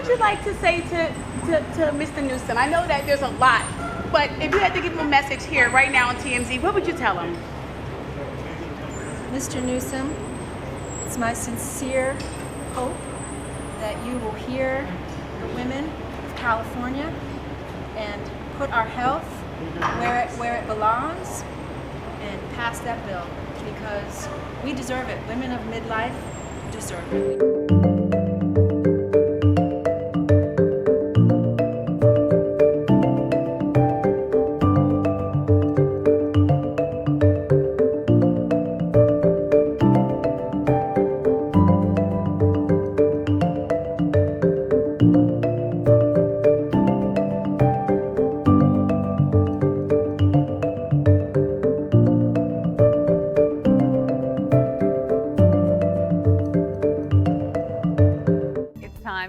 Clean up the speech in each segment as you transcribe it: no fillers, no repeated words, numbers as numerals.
would you like to say to Mr. Newsom? I know that there's a lot, but if you had to give him a message here right now on TMZ, what would you tell him? Mr. Newsom, it's my sincere hope that you will hear the women of California and put our health where it belongs and pass that bill, because we deserve it. Women of midlife deserve it.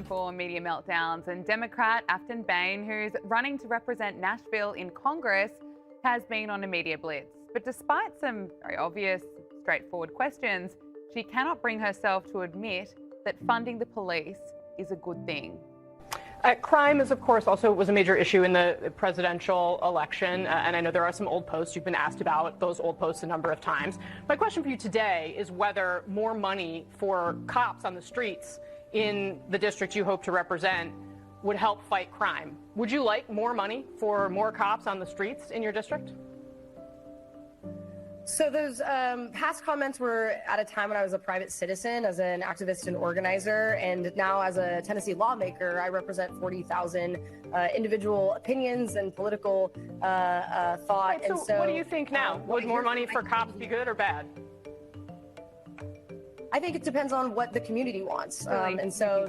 For media meltdowns, and Democrat Aftyn Behn, who's running to represent Nashville in Congress, has been on a media blitz. But despite some very obvious, straightforward questions, she cannot bring herself to admit that funding the police is a good thing. Crime is, of course, also was a major issue in the presidential election, and I know there are some old posts. You've been asked about those old posts a number of times. My question for you today is whether more money for cops on the streets in the district you hope to represent would help fight crime. Would you like more money for more cops on the streets in your district? So those past comments were at a time when I was a private citizen, as an activist and organizer, and now as a Tennessee lawmaker, I represent 40,000 individual opinions and political thought. Right, so what do you think now? Would more money for cops be good or bad? I think it depends on what the community wants. And so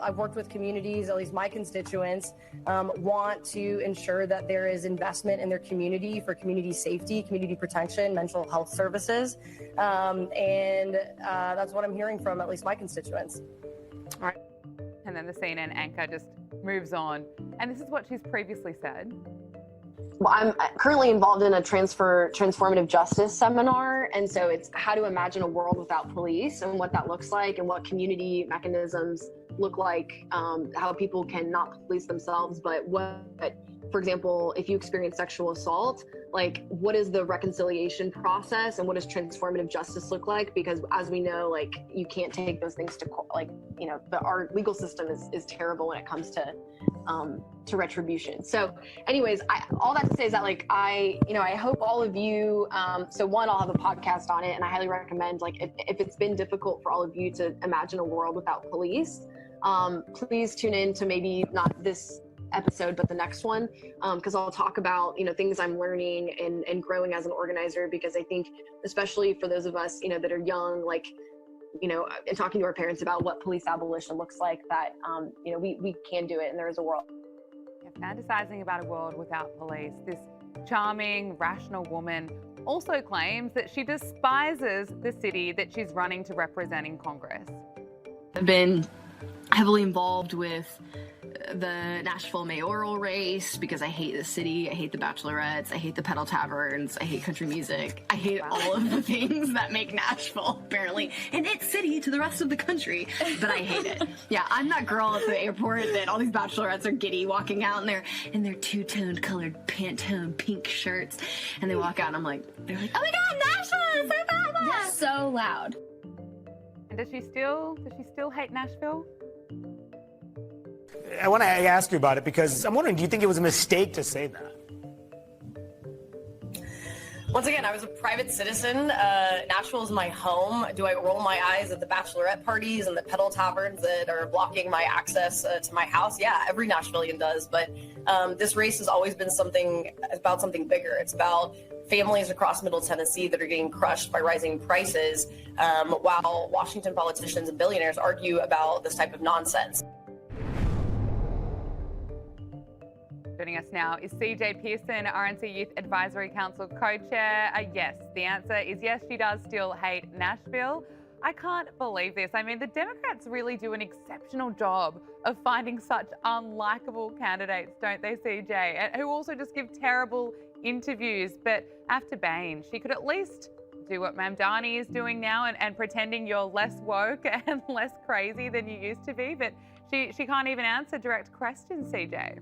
I've worked with communities, at least my constituents, want to ensure that there is investment in their community for community safety, community protection, mental health services. And that's what I'm hearing from at least my constituents. All right. And then the CNN anchor just moves on. And this is what she's previously said. Well, I'm currently involved in a transformative justice seminar, and so it's how to imagine a world without police and what that looks like and what community mechanisms look like, how people can not police themselves, but what, for example, if you experience sexual assault, like what is the reconciliation process and what does transformative justice look like? Because as we know, like you can't take those things to court. Like, you know, our legal system is terrible when it comes to retribution. So anyways, all that to say is that like I hope all of you, so one, I'll have a podcast on it, and I highly recommend, like if it's been difficult for all of you to imagine a world without police, please tune in to maybe not this episode but the next one, because I'll talk about things I'm learning and growing as an organizer, because I think especially for those of us that are young, like and talking to our parents about what police abolition looks like, that we can do it and there is a world. Fantasizing about a world without police, this charming, rational woman also claims that she despises the city that she's running to represent in Congress. I've been heavily involved with the Nashville mayoral race because I hate the city, I hate the bachelorettes, I hate the pedal taverns, I hate country music, I hate all of the things that make Nashville apparently an it city to the rest of the country, but I hate it. Yeah, I'm that girl at the airport that all these bachelorettes are giddy walking out in their two-toned colored Pantone pink shirts, and they walk out and they're like, oh my god, Nashville is so bad! They're so loud. And does she still hate Nashville? I want to ask you about it because I'm wondering, do you think it was a mistake to say that? Once again, I was a private citizen. Nashville is my home. Do I roll my eyes at the bachelorette parties and the pedal taverns that are blocking my access to my house? Yeah, every Nashvilleian does. But this race has always been about something bigger. It's about families across Middle Tennessee that are getting crushed by rising prices, while Washington politicians and billionaires argue about this type of nonsense. Joining us now is CJ Pearson, RNC Youth Advisory Council co-chair. Yes, the answer is yes, she does still hate Nashville. I can't believe this. I mean, the Democrats really do an exceptional job of finding such unlikable candidates, don't they, CJ? And who also just give terrible interviews. But Aftyn Behn, she could at least do what Mamdani is doing now and pretending you're less woke and less crazy than you used to be, but she can't even answer direct questions, CJ.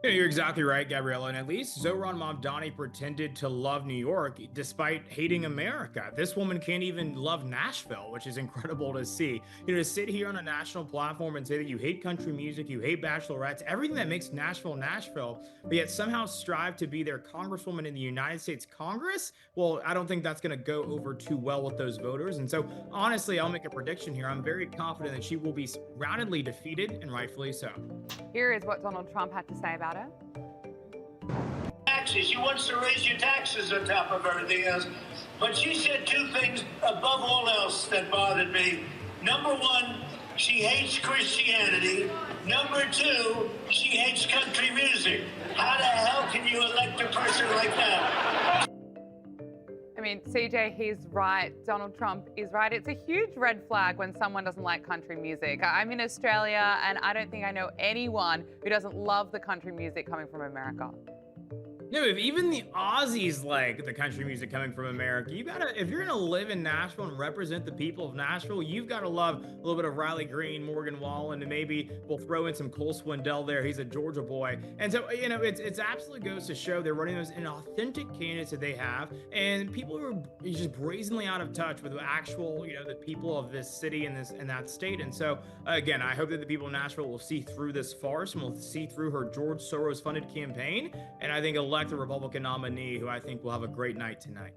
Yeah, you're exactly right, Gabriella. And at least Zohran Mamdani pretended to love New York despite hating America. This woman can't even love Nashville, which is incredible to see. You know, to sit here on a national platform and say that you hate country music, you hate bachelorettes, everything that makes Nashville, Nashville, but yet somehow strive to be their congresswoman in the United States Congress. Well, I don't think that's going to go over too well with those voters. And so, honestly, I'll make a prediction here. I'm very confident that she will be roundedly defeated, and rightfully so. Here is what Donald Trump had to say about her. Taxes. She wants to raise your taxes on top of everything else. But she said two things above all else that bothered me. Number one, she hates Christianity. Number two, she hates country music. How the hell can you elect a person like that? I mean, CJ, he's right. Donald Trump is right. It's a huge red flag when someone doesn't like country music. I'm in Australia, and I don't think I know anyone who doesn't love the country music coming from America. No, if even the Aussies like the country music coming from America, you gotta, if you're gonna live in Nashville and represent the people of Nashville, you've got to love a little bit of Riley Green, Morgan Wallen, and maybe we'll throw in some Cole Swindell there. He's a Georgia boy. And so, you know, it's absolutely goes to show they're running those inauthentic candidates that they have, and people who are just brazenly out of touch with the actual, you know, the people of this city and that state. And so, again, I hope that the people of Nashville will see through this farce and will see through her George Soros funded campaign. And I think elect a Republican nominee who I think will have a great night tonight.